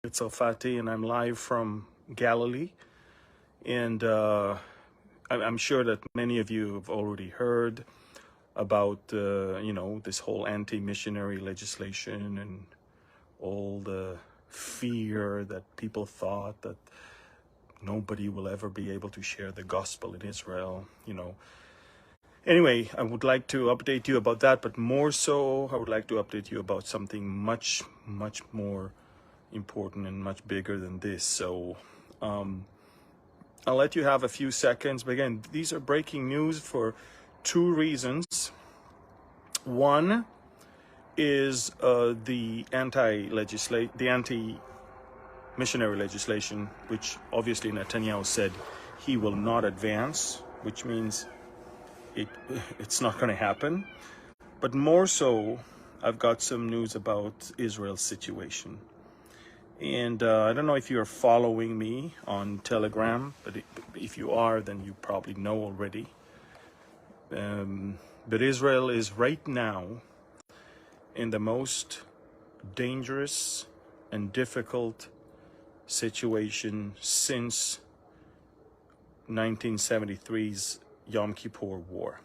It's Al Fatih, and I'm live from Galilee. And I'm sure that many of you have already heard about, this whole anti-missionary legislation and all the fear that people thought that nobody will ever be able to share the gospel in Israel, Anyway, I would like to update you about that, but more so, I would like to update you about something much, much more important and much bigger than this. So I'll let you have a few seconds. But again, these are breaking news for two reasons. One is the anti-missionary legislation, which obviously Netanyahu said he will not advance, which means it's not going to happen. But more so, I've got some news about Israel's situation. And I don't know if you're following me on Telegram, but if you are, then you probably know already. But Israel is right now in the most dangerous and difficult situation since 1973's Yom Kippur War.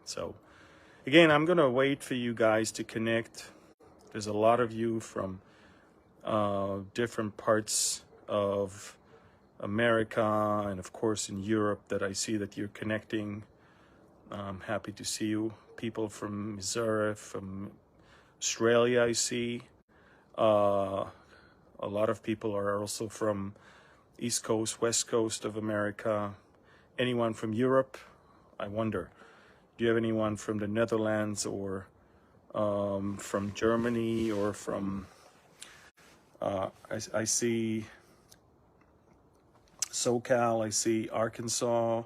So again, I'm going to wait for you guys to connect. There's a lot of you from different parts of America and of course in Europe that I see that you're connecting. I'm happy to see you. People from Missouri, from Australia, I see. A lot of people are also from East Coast, West Coast of America. Anyone from Europe? I wonder, do you have anyone from the Netherlands or from Germany or from I see SoCal, I see Arkansas.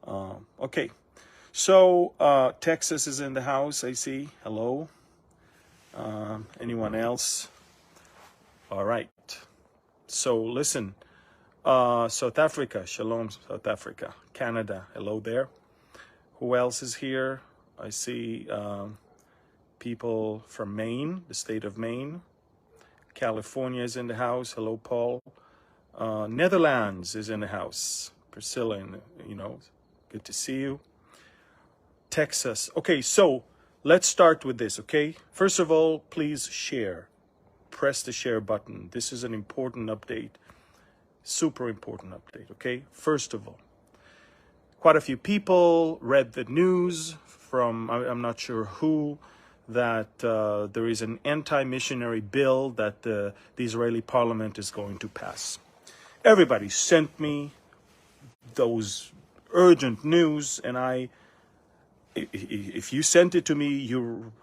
Okay, so Texas is in the house, I see. Hello. Anyone else? All right. So listen, South Africa, shalom, South Africa. Canada, hello there. Who else is here? I see people from Maine, the state of Maine. California is in the house. Hello, Paul. Netherlands is in the house. Priscilla, good to see you. Texas. Okay, so let's start with this, okay? First of all, please share. Press the share button. This is an important update. Super important update, okay? First of all, quite a few people read the news from, I'm not sure who, that there is an anti-missionary bill that the Israeli parliament is going to pass. Everybody sent me those urgent news, and if you sent it to me, you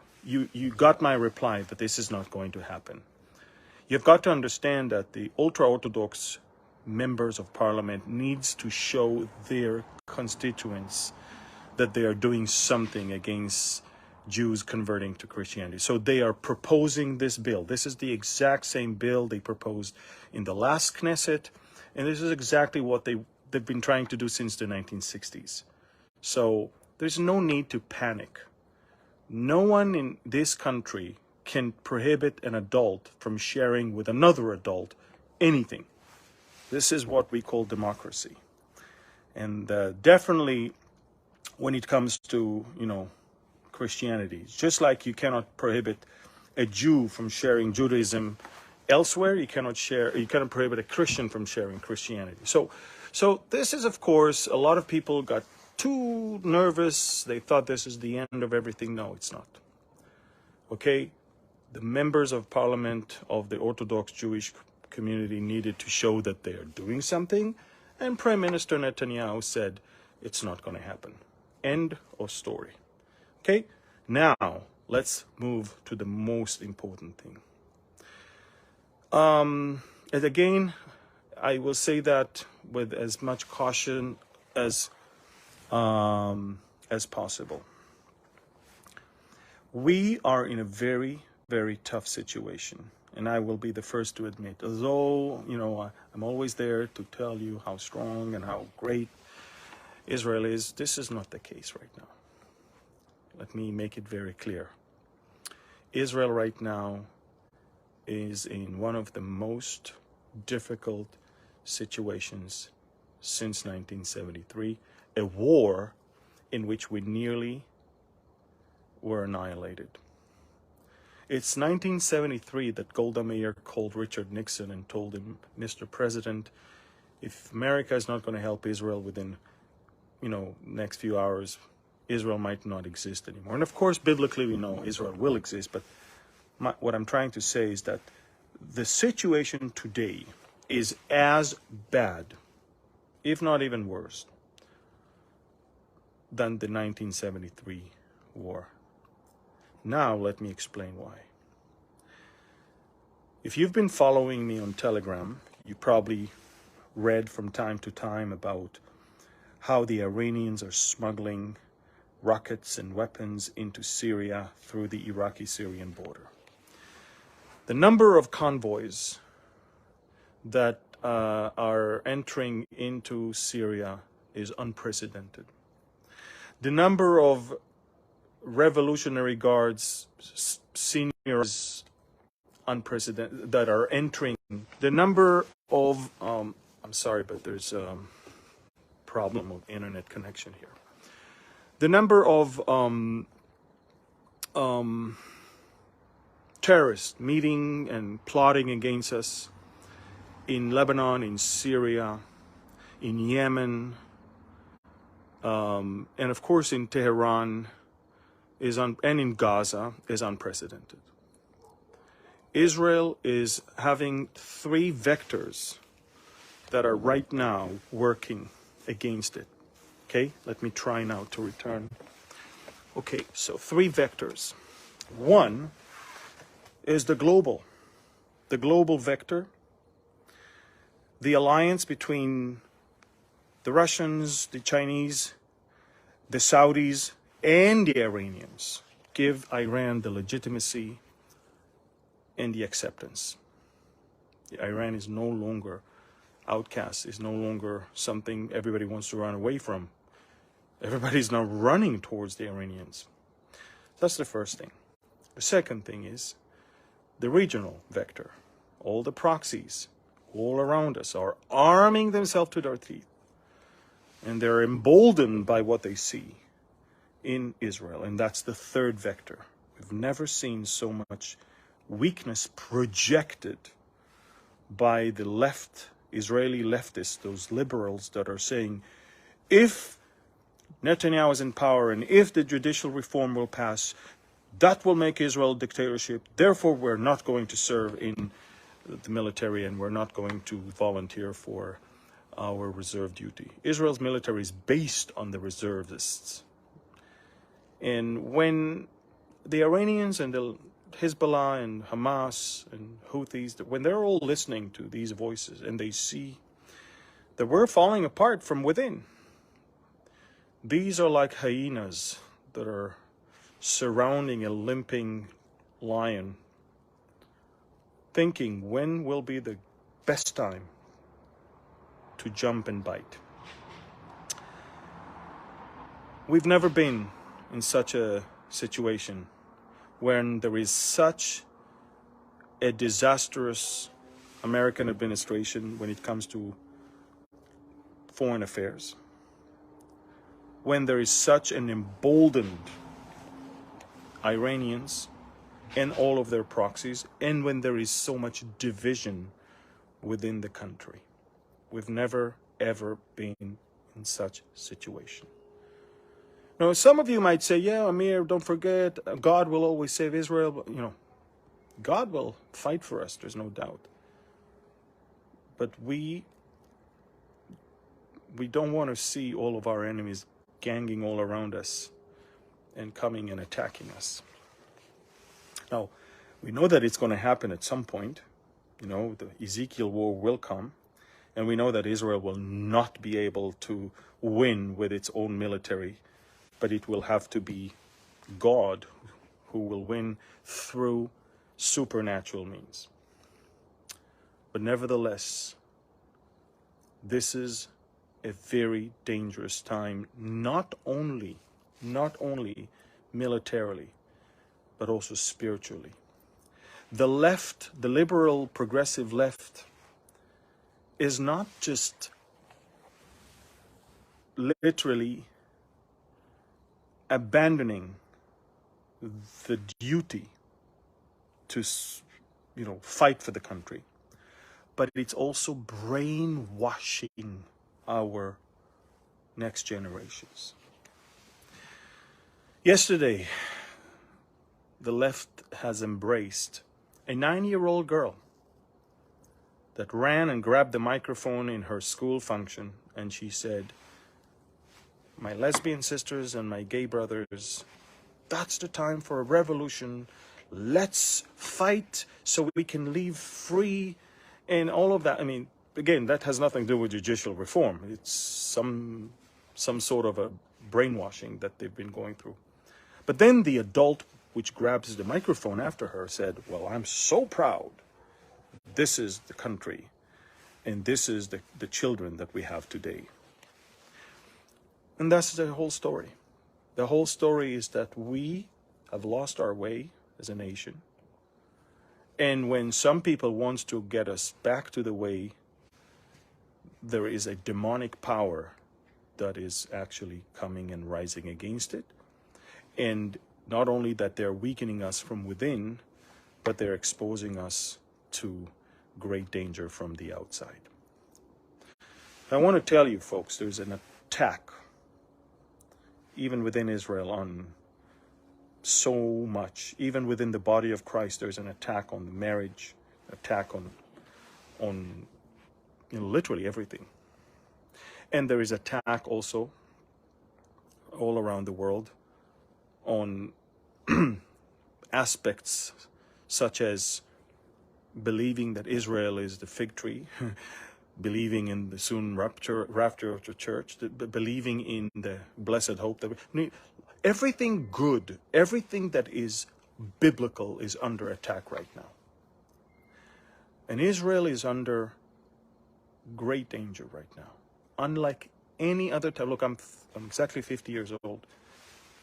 got my reply, but this is not going to happen. You've got to understand that the ultra-Orthodox members of parliament needs to show their constituents that they are doing something against Jews converting to Christianity. So they are proposing this bill. This is the exact same bill they proposed in the last Knesset, and this is exactly what they've been trying to do since the 1960s. So there's no need to panic. No one in this country can prohibit an adult from sharing with another adult anything. This is what we call democracy. And definitely when it comes to, Christianity, just like you cannot prohibit a Jew from sharing Judaism elsewhere, you cannot prohibit a Christian from sharing Christianity. So this is, of course, a lot of people got too nervous. They thought this is the end of everything. No, it's not. Okay? The members of parliament of the Orthodox Jewish community needed to show that they are doing something, and Prime Minister Netanyahu said it's not going to happen. End of story. Okay, now let's move to the most important thing. And again, I will say that with as much caution as possible. We are in a very, very tough situation. And I will be the first to admit, although, I'm always there to tell you how strong and how great Israel is, this is not the case right now. Let me make it very clear. Israel right now is in one of the most difficult situations since 1973, a war in which we nearly were annihilated. It's 1973 that Golda Meir called Richard Nixon and told him, Mr. President, if America is not going to help Israel within, next few hours, Israel might not exist anymore. And of course, biblically, we know Israel will exist, but what I'm trying to say is that the situation today is as bad, if not even worse, than the 1973 war. Now, let me explain why. If you've been following me on Telegram, you probably read from time to time about how the Iranians are smuggling rockets and weapons into Syria through the Iraqi-Syrian border. The number of convoys that are entering into Syria is unprecedented. The number of Revolutionary Guards seniors unprecedented that are entering. The number of I'm sorry, but there's a problem of internet connection here. The number of terrorists meeting and plotting against us in Lebanon, in Syria, in Yemen, and of course in Tehran and in Gaza is unprecedented. Israel is having 3 vectors that are right now working against it. Okay, let me try now to return. Okay, so 3 vectors. One is the global vector, the alliance between the Russians, the Chinese, the Saudis, and the Iranians give Iran the legitimacy and the acceptance. Iran is no longer outcast, is no longer something everybody wants to run away from. Everybody's now running towards the Iranians. That's the first thing. The second thing is the regional vector. All the proxies all around us are arming themselves to their teeth, and they're emboldened by what they see in Israel, and that's the third vector. We've never seen so much weakness projected by the left, Israeli leftists, those liberals that are saying, if Netanyahu is in power and if the judicial reform will pass, that will make Israel a dictatorship. Therefore, we're not going to serve in the military and we're not going to volunteer for our reserve duty. Israel's military is based on the reservists. And when the Iranians and the Hezbollah and Hamas and Houthis, when they're all listening to these voices and they see that we're falling apart from within, these are like hyenas that are surrounding a limping lion, thinking when will be the best time to jump and bite. We've never been in such a situation when there is such a disastrous American administration when it comes to foreign affairs, when there is such an emboldened Iranians and all of their proxies, and when there is so much division within the country. We've never, ever been in such situation. Now, some of you might say, yeah, Amir, don't forget, God will always save Israel. But, God will fight for us, there's no doubt. But we don't want to see all of our enemies ganging all around us and coming and attacking us. Now, we know that it's going to happen at some point. The Ezekiel war will come. And we know that Israel will not be able to win with its own military, but it will have to be God who will win through supernatural means. But nevertheless, this is a very dangerous time, not only militarily, but also spiritually. The left, the liberal progressive left, is not just literally abandoning the duty to, fight for the country, but it's also brainwashing our next generations. Yesterday, the left has embraced a 9-year-old girl that ran and grabbed the microphone in her school function, and she said, "My lesbian sisters and my gay brothers, that's the time for a revolution. Let's fight so we can live free," and all of that. I mean, again, that has nothing to do with judicial reform. It's some sort of a brainwashing that they've been going through. But then the adult, which grabs the microphone after her, said, "Well, I'm so proud. This is the country, and this is the children that we have today." And that's the whole story. The whole story is that we have lost our way as a nation. And when some people want to get us back to the way, there is a demonic power that is actually coming and rising against it. And not only that they're weakening us from within, but they're exposing us to great danger from the outside. I want to tell you, folks, there's an attack, even within Israel, on so much. Even within the body of Christ, there's an attack on the marriage, attack on literally everything. And there is attack also all around the world on aspects such as believing that Israel is the fig tree, believing in the soon rapture of the church, believing in the blessed hope. Everything good, everything that is biblical is under attack right now. And Israel is under great danger right now. Unlike any other time. Look, I'm exactly 50 years old.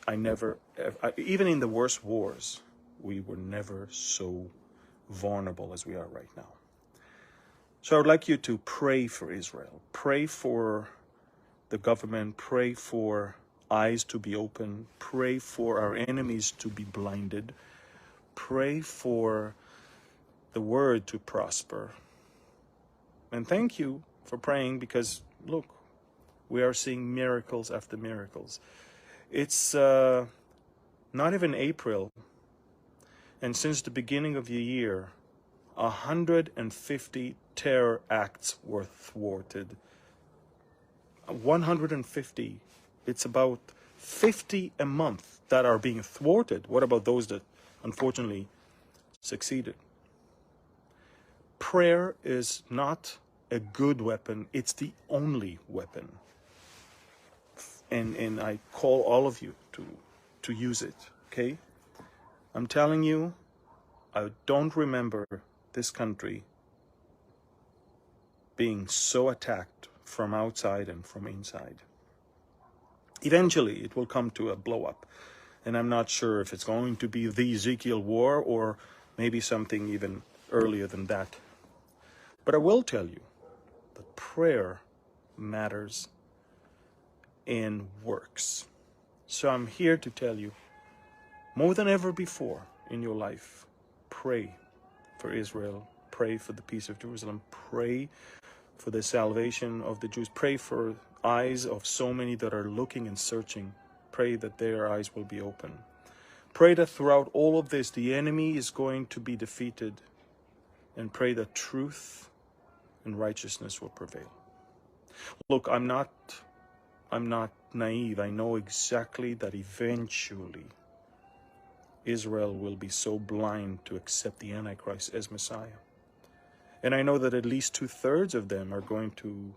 Even in the worst wars, we were never so vulnerable as we are right now. So I would like you to pray for Israel. Pray for the government. Pray for eyes to be open. Pray for our enemies to be blinded. Pray for the word to prosper. And thank you for praying, because, look, we are seeing miracles after miracles. It's not even April, and since the beginning of the year, 150 terror acts were thwarted. 150. It's about 50 a month that are being thwarted. What about those that unfortunately succeeded? Prayer is not a good weapon. It's the only weapon. And I call all of you to use it, okay? I'm telling you, I don't remember this country being so attacked from outside and from inside. Eventually, it will come to a blow-up. And I'm not sure if it's going to be the Ezekiel War or maybe something even earlier than that. But I will tell you that prayer matters and works. So I'm here to tell you, more than ever before in your life, pray for Israel. Pray for the peace of Jerusalem. Pray for the salvation of the Jews. Pray for eyes of so many that are looking and searching. Pray that their eyes will be open. Pray that throughout all of this, the enemy is going to be defeated. And pray that truth and righteousness will prevail. Look, I'm not naive. I know exactly that eventually Israel will be so blind to accept the Antichrist as Messiah. And I know that at least 2/3 of them are going to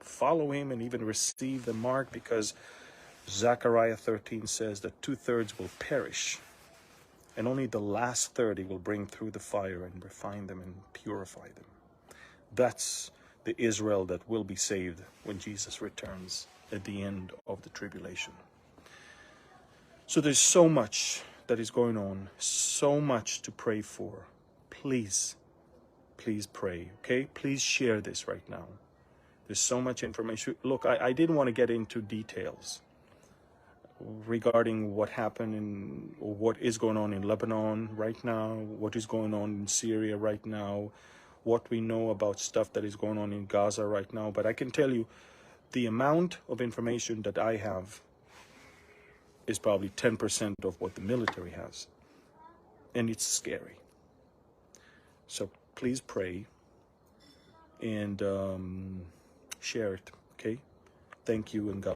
follow him and even receive the mark, because Zechariah 13 says that 2/3 will perish, and only the last 30 will bring through the fire and refine them and purify them. That's the Israel that will be saved when Jesus returns at the end of the tribulation. So there's so much that is going on, so much to pray for. please pray, okay? Please share this right now. There's so much information. Look, I didn't want to get into details regarding what happened or what is going on in Lebanon right now, what is going on in Syria right now, what we know about stuff that is going on in Gaza right now. But I can tell you the amount of information that I have is probably 10% of what the military has. And it's scary. So please pray and share it, okay? Thank you and God.